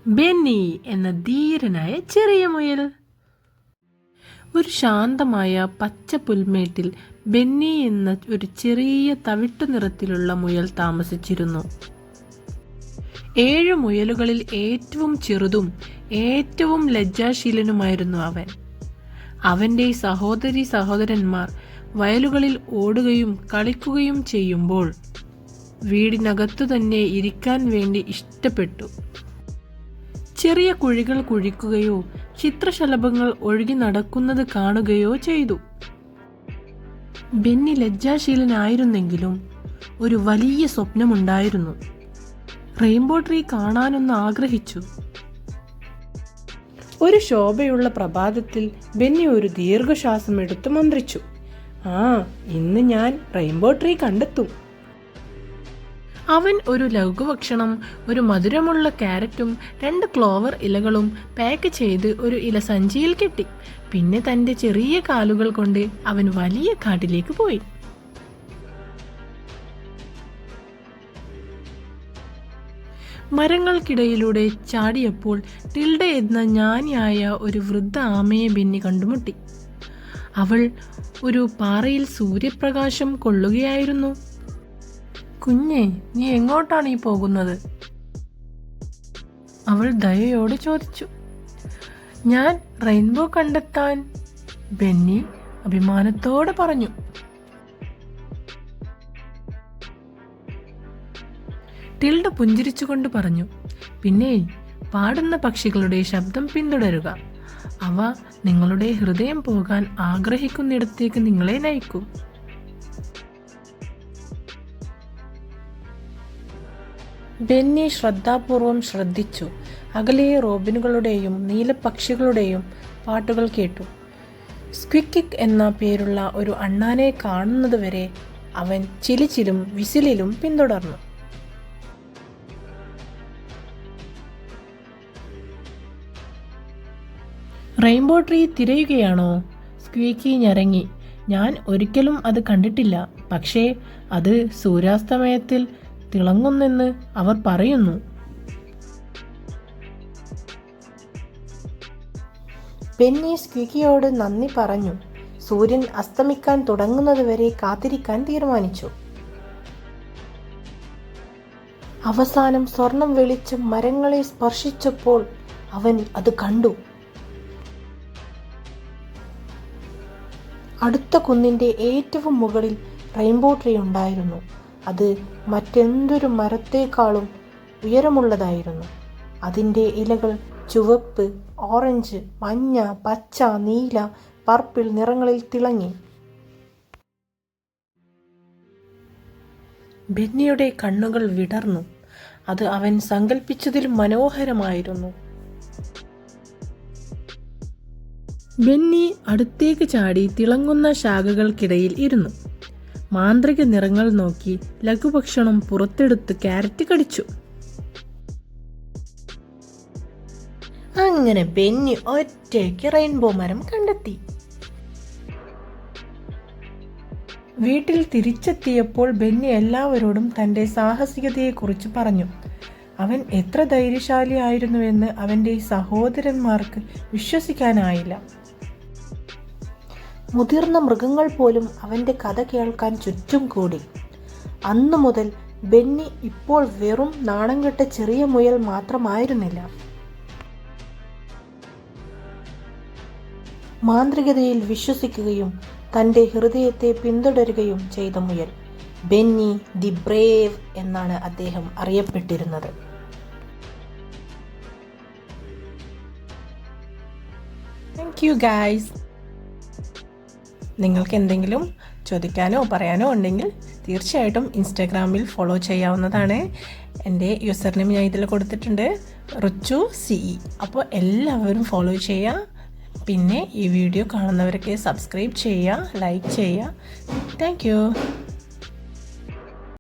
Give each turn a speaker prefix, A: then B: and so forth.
A: ബെന്നി എന്ന ധീരനായ ചെറിയ മുയൽ. ഒരു ശാന്തമായ പച്ച പുൽമേട്ടിൽ ബെന്നി എന്ന ഒരു ചെറിയ തവിട്ടു നിറത്തിലുള്ള മുയൽ താമസിച്ചിരുന്നു. 7 മുയലുകളിൽ ഏറ്റവും ചെറുതും ഏറ്റവും ലജ്ജാശീലനുമായിരുന്നു അവൻ. അവൻ്റെ സഹോദരന്മാർ വയലുകളിൽ ഓടുകയും കളിക്കുകയും ചെയ്യുമ്പോൾ വീടിനകത്തു തന്നെ ഇരിക്കാൻ വേണ്ടി ഇഷ്ടപ്പെട്ടു. ചെറിയ കുഴികൾ കുഴിക്കുകയോ ചിത്രശലഭങ്ങൾ ഒഴുകി നടക്കുന്നത് കാണുകയോ ചെയ്തു. ബെന്നി ലജ്ജാശീലനായിരുന്നെങ്കിലും ഒരു വലിയ സ്വപ്നമുണ്ടായിരുന്നു. റെയിൻബോ ട്രീ കാണാനൊന്ന് ആഗ്രഹിച്ചു. ഒരു ശോഭയുള്ള പ്രഭാതത്തിൽ ബെന്നി ഒരു ദീർഘശ്വാസം എടുത്ത് മന്ത്രിച്ചു, ഇന്ന് ഞാൻ റെയിൻബോ ട്രീ കണ്ടെത്തും. അവൻ ഒരു ലഘുഭക്ഷണം, ഒരു മധുരമുള്ള ക്യാരറ്റും 2 ക്ലോവർ ഇലകളും പാക്ക് ചെയ്ത് ഒരു ഇല സഞ്ചിയിൽ കെട്ടി. പിന്നെ തൻ്റെ ചെറിയ കാലുകൾ കൊണ്ട് അവൻ വലിയ കാട്ടിലേക്ക് പോയി. മരങ്ങൾക്കിടയിലൂടെ ചാടിയപ്പോൾ ടിൽഡ എന്ന ജ്ഞാനിയായ ഒരു വൃദ്ധ ആമയെ ബെന്നി കണ്ടുമുട്ടി. അവൾ ഒരു പാറയിൽ സൂര്യപ്രകാശം കൊള്ളുകയായിരുന്നു. കുഞ്ഞേ, നീ എങ്ങോട്ടാണ് ഈ പോകുന്നത്? അവൾ ദയയോടെ ചോദിച്ചു. ഞാൻ റെയിൻബോ കണ്ടെത്താൻ, ബെന്നി അഭിമാനത്തോടെ പറഞ്ഞു. ടിൽഡ പുഞ്ചിരിച്ചുകൊണ്ട് പറഞ്ഞു, പിന്നെ പാടുന്ന പക്ഷികളുടെ ശബ്ദം പിന്തുടരുക. അവ നിങ്ങളുടെ ഹൃദയം പോകാൻ ആഗ്രഹിക്കുന്നിടത്തേക്ക് നിങ്ങളെ നയിക്കും. ബെന്നി ശ്രദ്ധാപൂർവം ശ്രദ്ധിച്ചു. അകലെ റോബിനുകളുടെയും നീലപ്പക്ഷികളുടെയും പാട്ടുകൾ കേട്ടു. സ്ക്വിക്കിക് എന്ന പേരുള്ള ഒരു അണ്ണാനെ കാണുന്നതുവരെ അവൻ ചിലിച്ചിലും വിസിലിലും പിന്തുടർന്നു. റെയിൻബോ ട്രീ തിരയുകയാണോ? സ്ക്വീക്കി ഞരങ്ങി. ഞാൻ ഒരിക്കലും അത് കണ്ടിട്ടില്ല, പക്ഷേ അത് സൂര്യാസ്തമയത്തിൽ തിളങ്ങുന്നെന്ന് അവർ പറയുന്നു. ബെന്നി സ്ക്വീക്കിയോട് നന്ദി പറഞ്ഞു. സൂര്യൻ അസ്തമിക്കാൻ തുടങ്ങുന്നതുവരെ കാത്തിരിക്കാൻ തീരുമാനിച്ചു. അവസാനം സ്വർണം വെളിച്ചം മരങ്ങളെ സ്പർശിച്ചപ്പോൾ അവൻ അത് കണ്ടു. അടുത്ത കുന്നിൻ്റെ ഏറ്റവും മുകളിൽ റെയിൻബോ ട്രീ ഉണ്ടായിരുന്നു. അത് മറ്റെന്തൊരു മരത്തേക്കാളും ഉയരമുള്ളതായിരുന്നു. അതിൻ്റെ ഇലകൾ ചുവപ്പ്, ഓറഞ്ച്, മഞ്ഞ, പച്ച, നീല, പർപ്പിൾ നിറങ്ങളിൽ തിളങ്ങി. ബെന്നിയുടെ കണ്ണുകൾ വിടർന്നു. അത് അവൻ സങ്കല്പിച്ചതിലും മനോഹരമായിരുന്നു. ബെന്നി അടുത്തേക്ക് ചാടി തിളങ്ങുന്ന ശാഖകൾക്കിടയിൽ ഇരുന്നു. മാന്ത്രിക നിറങ്ങൾ നോക്കി ലഘുഭക്ഷണം പുറത്തെടുത്ത് ക്യാരറ്റ് കടിച്ചു. അങ്ങനെ ബെന്നി ഒറ്റയ്ക്ക് റെയിൻബോ മരം കണ്ടെത്തി. വീട്ടിൽ തിരിച്ചെത്തിയപ്പോൾ ബെന്നി എല്ലാവരോടും തൻ്റെ സാഹസികതയെക്കുറിച്ച് പറഞ്ഞു. അവൻ എത്ര ധൈര്യശാലിയായിരുന്നുവെന്ന് അവൻ്റെ സഹോദരന്മാർക്ക് വിശ്വസിക്കാനായില്ല. മുതിർന്ന മൃഗങ്ങൾ പോലും അവൻ്റെ കഥ കേൾക്കാൻ ചുറ്റും കൂടി. അന്നു മുതൽ ബെന്നി ഇപ്പോൾ വെറും നാണം കെട്ട ചെറിയ മുയൽ മാത്രമായിരുന്നില്ല. മാന്ത്രികതയിൽ വിശ്വസിക്കുകയും തൻ്റെ ഹൃദയത്തെ പിന്തുടരുകയും ചെയ്ത മുയൽ. ബെന്നി ദി ബ്രേവ് എന്നാണ് അദ്ദേഹം അറിയപ്പെട്ടിരുന്നത്. Thank you guys. നിങ്ങൾക്ക് എന്തെങ്കിലും ചോദിക്കാനോ പറയാനോ ഉണ്ടെങ്കിൽ തീർച്ചയായിട്ടും ഇൻസ്റ്റാഗ്രാമിൽ ഫോളോ ചെയ്യാവുന്നതാണ്. എൻ്റെ യൂസർ നെയിം ഞാൻ ഇതിൽ കൊടുത്തിട്ടുണ്ട്, റുച്ചു CE. അപ്പോൾ എല്ലാവരും ഫോളോ ചെയ്യുക. പിന്നെ ഈ വീഡിയോ കാണുന്നവരൊക്കെ സബ്സ്ക്രൈബ് ചെയ്യുക, ലൈക്ക് ചെയ്യുക. Thank you.